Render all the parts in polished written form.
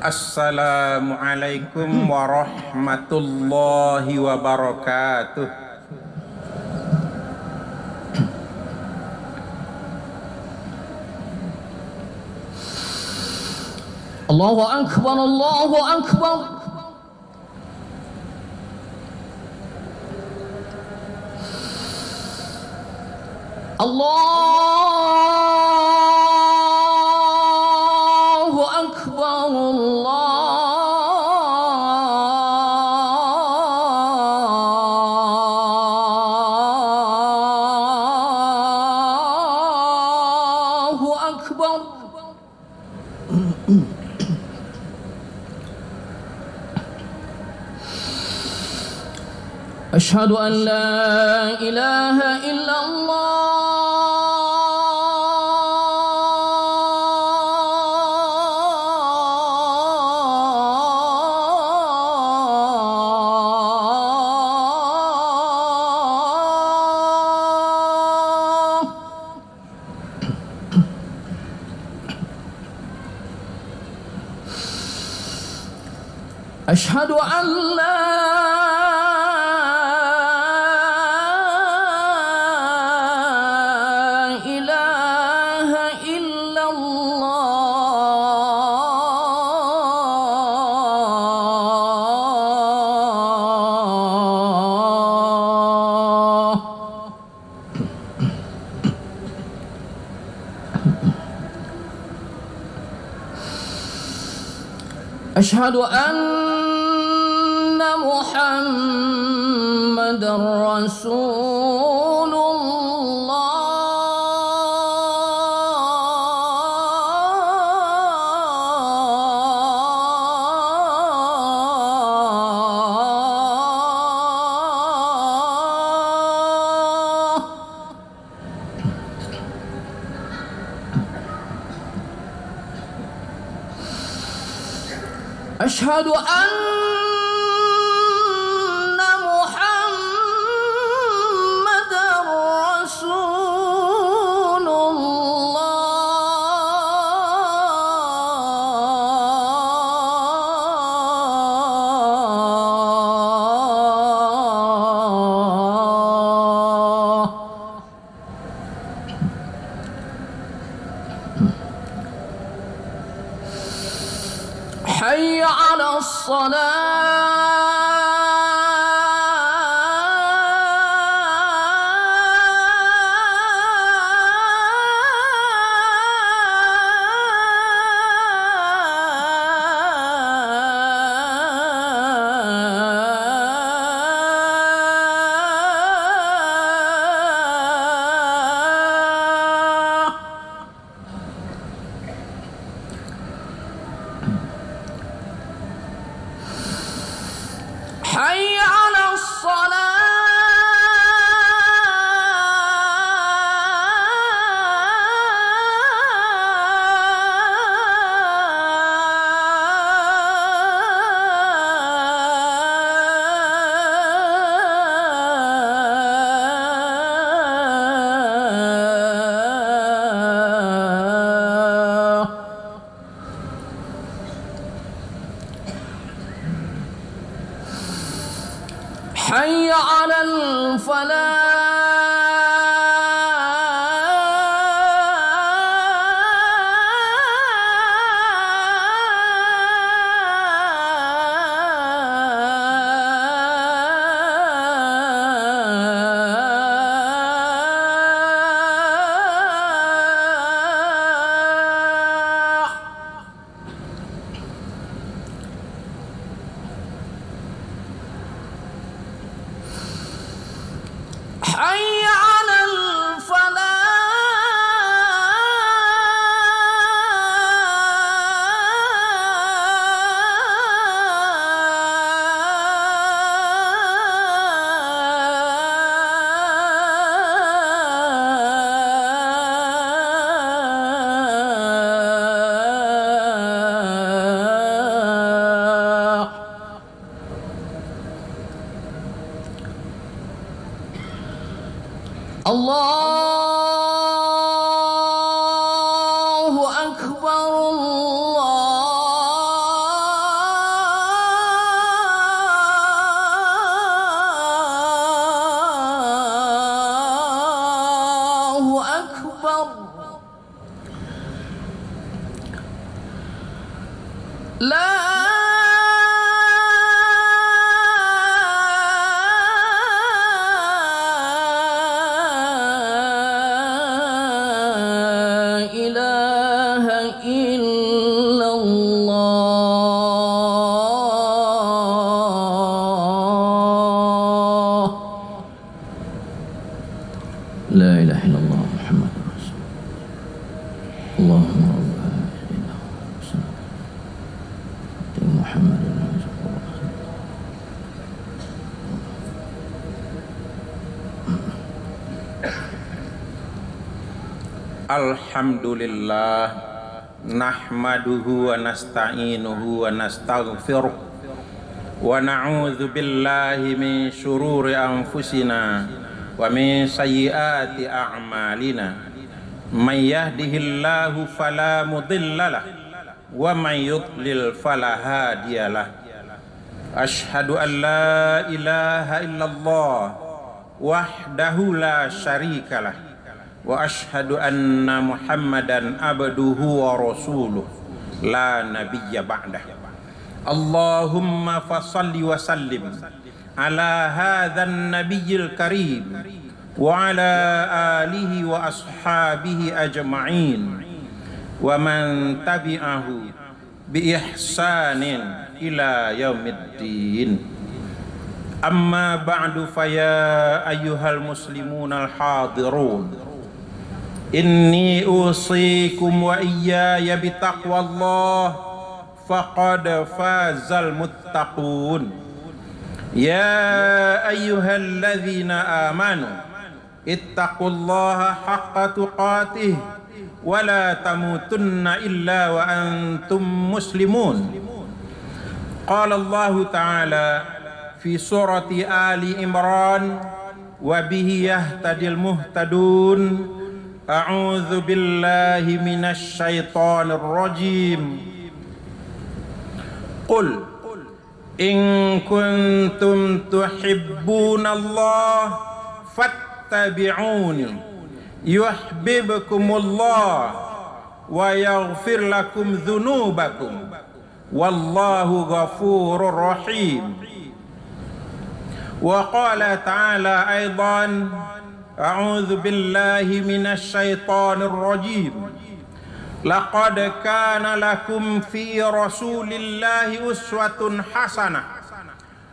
Assalamualaikum warahmatullahi wabarakatuh. Allahu Akbar, Allahu Akbar. Allahu Akbar, Allahu Akbar. أشهد أن لا إله إلا الله. أشهد أن لا إله إلا الله. أشهد أن محمد رسول الله. أشهد أن محمد رسول الله. حي على الصلاة. حي على الصلاة. حي على الفلاح. حي على الفلاح. الله أكبر، الله لا إله إلا الله محمد رسول الله اللهم رب هذه محمد رسول الله. Alhamdulillah nahmaduhu wa nasta'inuhu wa nastaghfiruh wa na'udzu billahi min syururi anfusina wa min sayyiati a'malina may yahdihillahu fala mudhillalah wa may yudlil fala hadiyalah. Asyhadu an la ilaha illallah wahdahu la syarikalah wa asyhadu anna Muhammadan abduhu wa rasuluh la nabiyya ba'dah. Allahumma fasalli wa sallim ala hadzal nabiyyil karim wa ala alihi wa ashabihi ajma'in wa man tabi'ahu bi ihsanin ila yaumiddin. Amma ba'du, fa ya ayyuhal muslimunal hadirun, inni usikum wa iyaya bitaqwallah faqad fazal muttaqun. Ya ayyuhalladzina amanu ittaqullaha haqqa tuqatih wa la tamutunna illa wa antum muslimun. Qala Allah ta'ala fi surati Ali Imran wa bihi yahtadil muhtadun. A'udzu billahi minasy syaithanir rajim. Qul in kuntum tuhibbunallah fattabi'uni yuhibbukumullah wa yaghfir lakum dzunubakum wallahu ghafurur rahim. Wa qala ta'ala aidan, a'udzu billahi minasy syaithanir rajim. Laqad kana lakum fi rasulillahi uswatun hasanah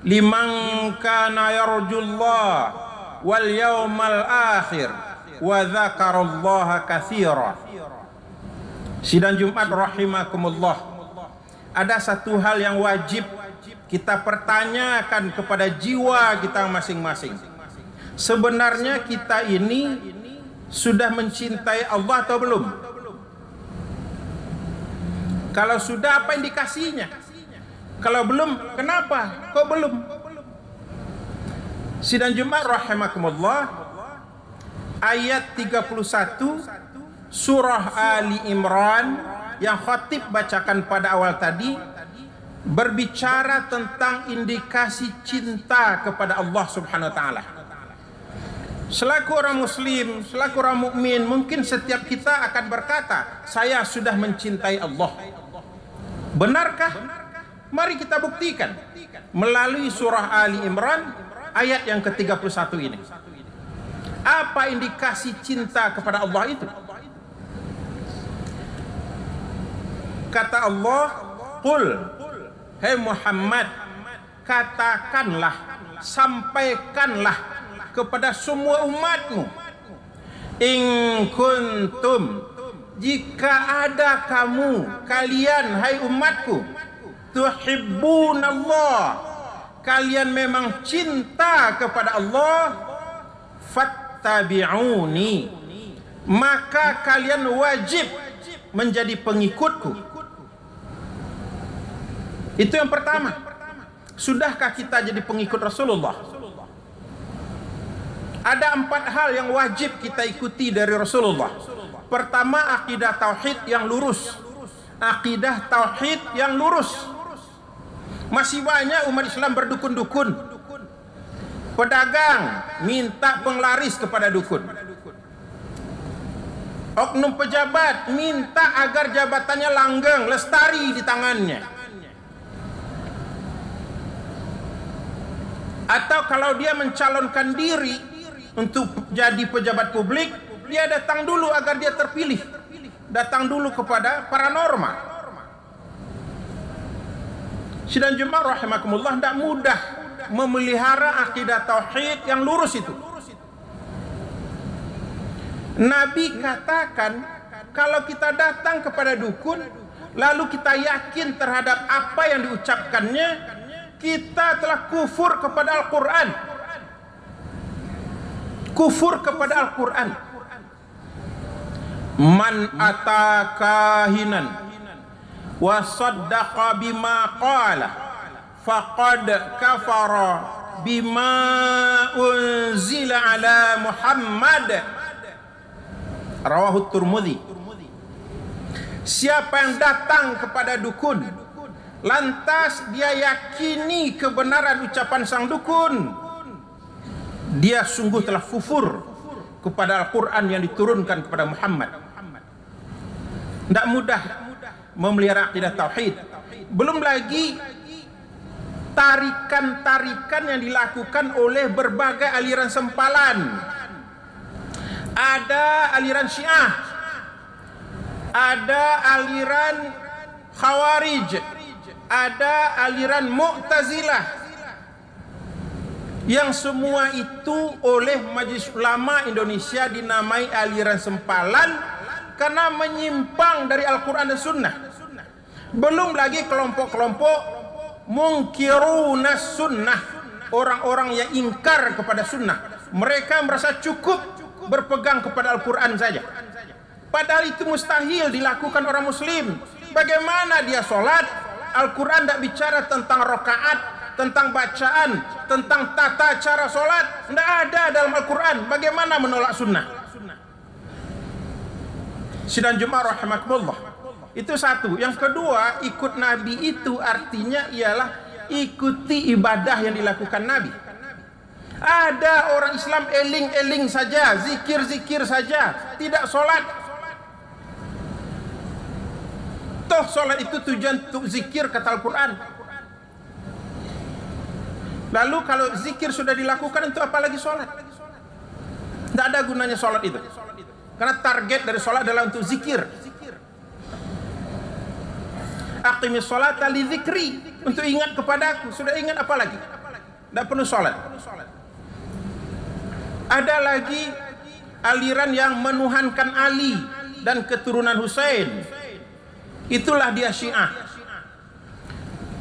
liman kana yarjullaha wal yawmal akhir wa dzakarallaha katsira. Sidang Jumat rahimakumullah, ada satu hal yang wajib kita pertanyakan kepada jiwa kita masing-masing. Sebenarnya kita ini sudah mencintai Allah atau belum? Kalau sudah, apa indikasinya? Kalau belum, kenapa? Kok belum? Sidang Jumat rahimakumullah, ayat 31 surah Ali Imran yang khatib bacakan pada awal tadi berbicara tentang indikasi cinta kepada Allah Subhanahu wa taala. Selaku orang muslim, selaku orang mukmin, mungkin setiap kita akan berkata, saya sudah mencintai Allah. Benarkah? Mari kita buktikan melalui surah Ali Imran ayat yang ke-31 ini. Apa indikasi cinta kepada Allah itu? Kata Allah, qul, hai Muhammad, katakanlah, sampaikanlah kepada semua umatmu, in kuntum, jika ada kamu, kalian hai umatku, tuhibbunallah, kalian memang cinta kepada Allah, fattabi'uni, maka kalian wajib menjadi pengikutku. Itu yang pertama. Sudahkah kita jadi pengikut Rasulullah? Ada 4 hal yang wajib kita ikuti dari Rasulullah. Pertama, akidah tauhid yang lurus. Akidah tauhid yang lurus. Masih banyak umat Islam berdukun-dukun. Pedagang minta penglaris kepada dukun. Oknum pejabat minta agar jabatannya langgeng, lestari di tangannya. Atau kalau dia mencalonkan diri untuk jadi pejabat publik, dia datang dulu agar dia terpilih. Datang dulu kepada paranormal. Sidang Jumat rahimakumullah, tidak mudah memelihara akidah tauhid yang lurus itu. Nabi katakan, kalau kita datang kepada dukun, lalu kita yakin terhadap apa yang diucapkannya, kita telah kufur kepada Al-Quran. Kufur kepada Al-Quran. Man atakahinan wa saddaqa bima qala faqad kafara bima unzila ala Muhammad. Rawahu Tirmidzi. Siapa yang datang kepada dukun, lantas dia yakini kebenaran ucapan sang dukun, dia sungguh telah kufur kepada Al-Quran yang diturunkan kepada Muhammad. Tidak mudah memelihara akidah tauhid. Belum lagi tarikan-tarikan yang dilakukan oleh berbagai aliran sempalan. Ada aliran Syiah, ada aliran Khawarij, ada aliran Mu'tazilah, yang semua itu oleh Majelis Ulama Indonesia dinamai aliran sempalan karena menyimpang dari Al-Quran dan Sunnah. Belum lagi kelompok-kelompok mungkirunas sunnah, orang-orang yang ingkar kepada sunnah. Mereka merasa cukup berpegang kepada Al-Quran saja, padahal itu mustahil dilakukan orang muslim. Bagaimana dia sholat, Al-Quran tidak bicara tentang rakaat, tentang bacaan, tentang tata cara sholat, tidak ada dalam Al-Quran. Bagaimana menolak sunnah? Sidang Jumat rahimakumullah. Itu satu. Yang kedua, ikut Nabi itu artinya ialah ikuti ibadah yang dilakukan Nabi. Ada orang Islam eling-eling saja, zikir-zikir saja, tidak sholat. Toh sholat itu tujuan untuk zikir, kata Al-Quran. Lalu kalau zikir sudah dilakukan, untuk apa lagi sholat? Tidak ada gunanya sholat itu, karena target dari sholat adalah untuk zikir. Aqimis sholata li zikri, untuk ingat kepadaku. Sudah ingat apa lagi? Tidak perlu sholat. Ada lagi aliran yang menuhankan Ali dan keturunan Husain. Itulah dia Syiah.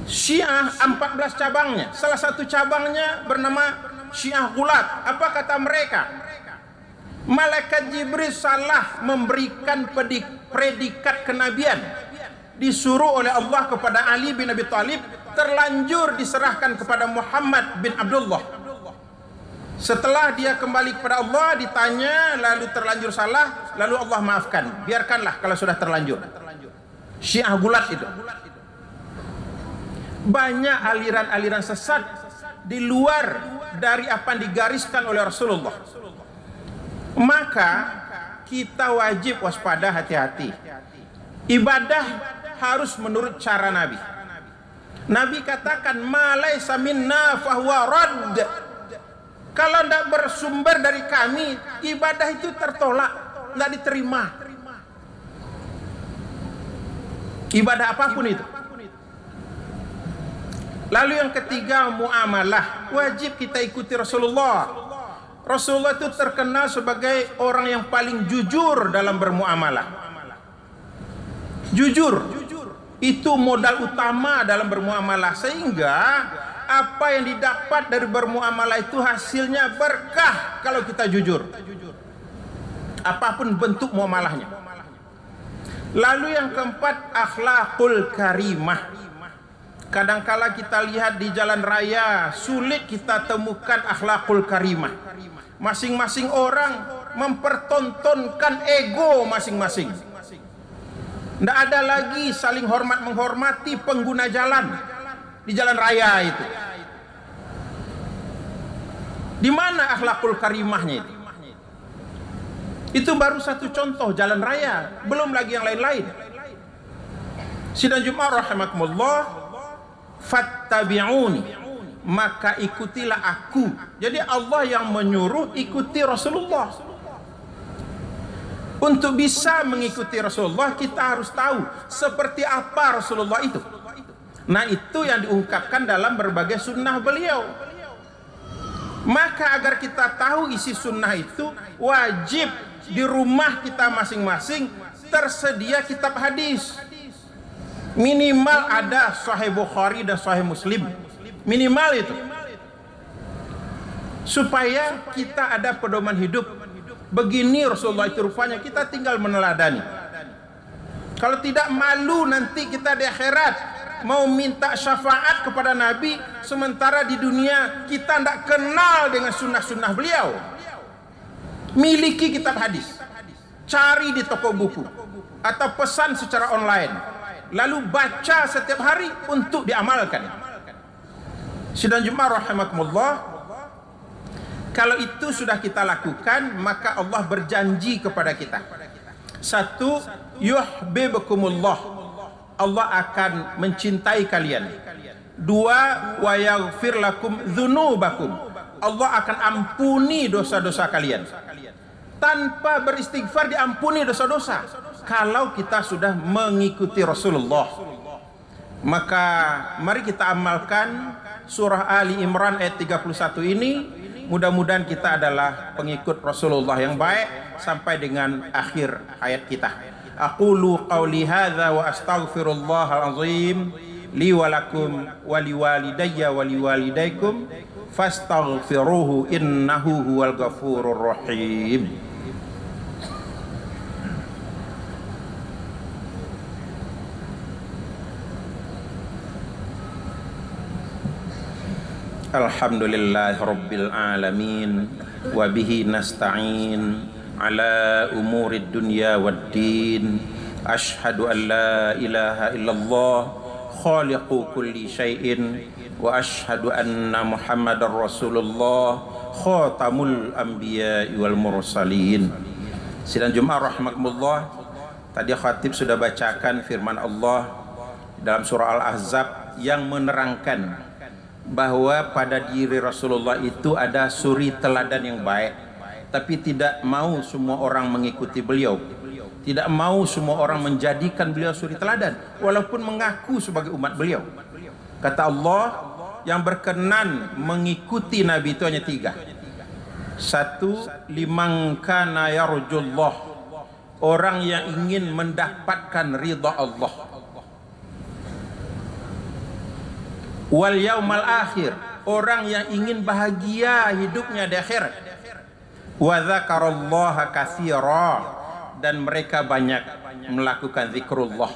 Syiah 14 cabangnya. Salah satu cabangnya bernama Syiah Gulat. Apa kata mereka? Malaikat Jibril salah memberikan predikat kenabian. Disuruh oleh Allah kepada Ali bin Abi Thalib, terlanjur diserahkan kepada Muhammad bin Abdullah. Setelah dia kembali kepada Allah, ditanya, lalu terlanjur salah, lalu Allah maafkan. Biarkanlah kalau sudah terlanjur. Syiah Gulat itu. Banyak aliran-aliran sesat di luar dari apa yang digariskan oleh Rasulullah. Maka kita wajib waspada, hati-hati. Ibadah harus menurut cara Nabi. Nabi katakan, ma laisa minna fahuwa radd. Kalau tidak bersumber dari kami, ibadah itu tertolak, tidak diterima. Ibadah apapun itu. Lalu yang ketiga, muamalah. Wajib kita ikuti Rasulullah. Rasulullah itu terkenal sebagai orang yang paling jujur dalam bermuamalah. Jujur itu modal utama dalam bermuamalah, sehingga apa yang didapat dari bermuamalah itu hasilnya berkah kalau kita jujur, apapun bentuk muamalahnya. Lalu yang keempat, akhlakul karimah. Kadangkala kita lihat di jalan raya, sulit kita temukan akhlakul karimah. Masing-masing orang mempertontonkan ego masing-masing. Tidak ada lagi saling hormat menghormati pengguna jalan di jalan raya itu. Di mana akhlakul karimahnya itu? Itu baru satu contoh jalan raya, belum lagi yang lain-lain. Sidang Jumat rahimakumullah, fattabi'uni maka ikutilah aku. Jadi Allah yang menyuruh ikuti Rasulullah. Untuk bisa mengikuti Rasulullah, kita harus tahu seperti apa Rasulullah itu. Nah, itu yang diungkapkan dalam berbagai sunnah beliau. Maka agar kita tahu isi sunnah itu, wajib di rumah kita masing-masing tersedia kitab hadis. Minimal ada Sahih Bukhari dan Sahih Muslim. Minimal itu. Supaya kita ada pedoman hidup. Begini Rasulullah itu rupanya, kita tinggal meneladani. Kalau tidak, malu nanti kita di akhirat mau minta syafaat kepada Nabi, sementara di dunia kita tidak kenal dengan sunnah-sunnah beliau. Miliki kitab hadis, cari di toko buku atau pesan secara online, lalu baca setiap hari untuk diamalkan. Sidang Jumat rahimakumullah, kalau itu sudah kita lakukan, maka Allah berjanji kepada kita. Satu, yuhibbukumullah, Allah akan mencintai kalian. Dua, wa yaghfir lakum dzunubakum, Allah akan ampuni dosa-dosa kalian. Tanpa beristighfar diampuni dosa-dosa kalau kita sudah mengikuti Rasulullah. Maka mari kita amalkan surah Ali Imran ayat 31 ini. Mudah-mudahan kita adalah pengikut Rasulullah yang baik sampai dengan akhir hayat kita. Aqulu qawli hadza wa astaghfirullahal azim li wa lakum wa liwalidayya wa liwalidaykum fastaghfiruhu innahu huwal ghafurur rahim. Alhamdulillah Rabbil Alamin, wa bihi nasta'in ala umurid dunya waddin. Ashhadu an la ilaha illallah khaliqu kulli syai'in, wa ashhadu anna Muhammadar Rasulullah khatamul anbiya wal mursalin. Sidang Jumat rahimakumullah, tadi khatib sudah bacakan firman Allah dalam surah Al-Ahzab yang menerangkan bahwa pada diri Rasulullah itu ada suri teladan yang baik, tapi tidak mau semua orang mengikuti beliau, tidak mau semua orang menjadikan beliau suri teladan walaupun mengaku sebagai umat beliau. Kata Allah, yang berkenan mengikuti Nabi itu hanya tiga. Satu, liman kana yarjullah, orang yang ingin mendapatkan ridha Allah. Wal yaumal akhir, orang yang ingin bahagia hidupnya di akhirat. Wa dzakarallaha katsira, dan mereka banyak melakukan zikrullah.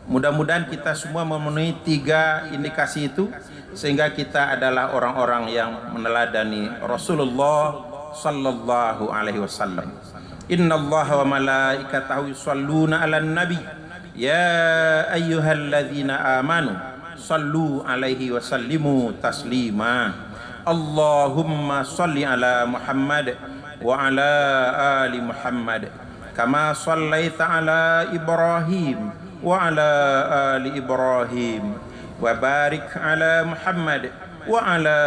Mudah-mudahan kita semua memenuhi tiga indikasi itu, sehingga kita adalah orang-orang yang meneladani Rasulullah sallallahu alaihi wasallam. Innallaha wa malaikatahu yusholluna 'alan nabi ya ayyuhalladzina amanu sallu alaihi wa sallimu taslima. Allahumma salli ala Muhammad wa ala ali Muhammad kama sallaita ala Ibrahim wa ala ali Ibrahim wa barik ala Muhammad wa ala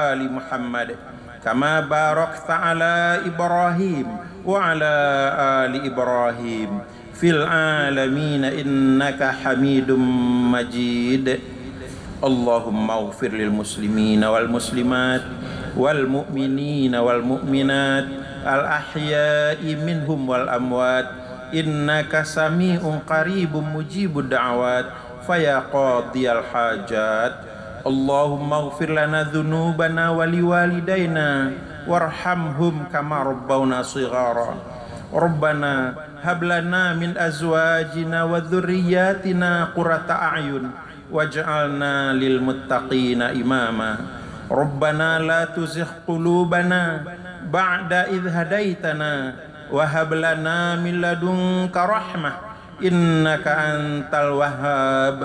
ali Muhammad kama barakta ala Ibrahim wa ala ali Ibrahim fil alamin innaka Hamidum Majid. Allahumma ighfir lil muslimina wal muslimat wal mu'minina wal mu'minat al ahya'i minhum wal amwat innaka sami'un qaribun mujibud da'awat faya qadiyal hajat. Allahumma ighfir lana dhunubana wa liwalidayna warhamhum kama rabbawna shighara. Rabbana hab lana min azwajina wa dhurriyyatina qurrata a'yun waj'alna lil muttaqina imama. Rabbana la tuzigh qulubana ba'da idh hadaitana wa hab lana min ladunka rahmah innaka antal wahhab.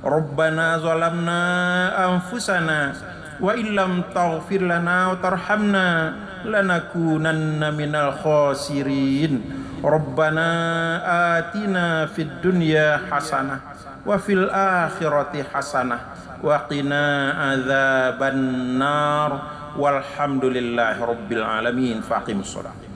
Rabbana zalamna anfusana wa illam taghfir lana wa tarhamna lanakunanna minal khasirin. Rabbana atina fid dunya hasanah wa fil akhirati hasanah wa qina adzaban nar walhamdulillahi rabbil alamin. Faqimus shalah.